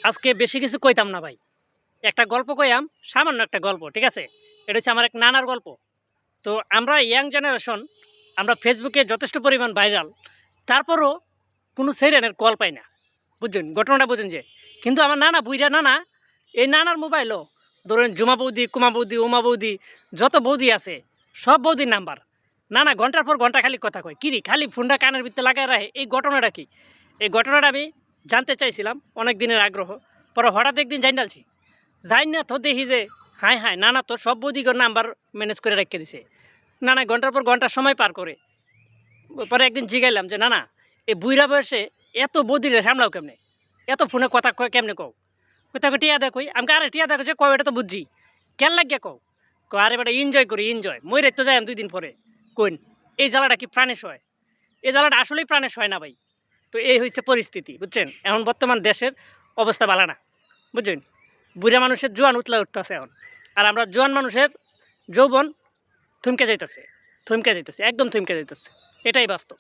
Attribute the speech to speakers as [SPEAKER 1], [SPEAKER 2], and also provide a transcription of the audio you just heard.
[SPEAKER 1] আজকে বেশি কিছু কইতাম না ভাই। একটা গল্প কইয়াম, সামান্য একটা গল্প, ঠিক আছে? এটা হচ্ছে আমার এক নানার গল্প। তো আমরা ইয়াং জেনারেশন, আমরা ফেসবুকে যথেষ্ট পরিমাণ ভাইরাল। তারপরও কোনো সেরেনের কল পাই না। বুঝছেন? ঘটনাটা বুঝেন যে। কিন্তু আমার নানা, বুইড়া নানা, এই নানার মোবাইলও ধরেন জুমা বৌদি, কুমা বৌদি, উমা বৌদি, যত বৌদি আছে, সব বৌদির নাম্বার। নানা ঘন্টার পর ঘন্টা খালি কথা কয়। কিরে খালি ফোনটা কানের ভিতরে লাগায় রাখে, এই ঘটনাটা কি? এই ঘটনাটা আমি জানতে চাইছিলাম, অনেক দিনের আগ্রহ। পরে হঠাৎ একদিন জাইনালছি। যাই না তো দেখি যে হায় হায়, নানা তো সব বৌদিগর নাম্বার ম্যানেজ করে রেখে দিছে। নানা ঘন্টার পর ঘন্টা সময় পার করে। পরে একদিন জিগাইলাম যে নানা, এই বুইড়া বয়সে এত বৌদিরে সামলাও কেমনে? এত ফোনে কথা কয় কেমনে কও? কোথাও টিয়া দেখই আমাকে, আরে টিয়া দেখো যে কও, এটা তো বুঝছি। কেন লাগিয়া কও? আরে বেটা এনজয় করি, এনজয় মইরে তো যাই 2 দিন পরে। কোন এই জ্বালাটা কি প্রাণেশ হয়? এই জ্বালাটা আসলেই প্রাণেশ হয় না ভাই। তো এই হচ্ছে পরিস্থিতি, বুঝছেন? এখন বর্তমান দেশের অবস্থা ভালো না, বুঝছেন? বুড়া মানুষের জোয়ান উতলা উঠতেছে এখন। আর আমরা জোয়ান মানুষের যৌবন থমকে যাইতেছে, একদম থমকে যাইতেছে। এটাই বাস্তব।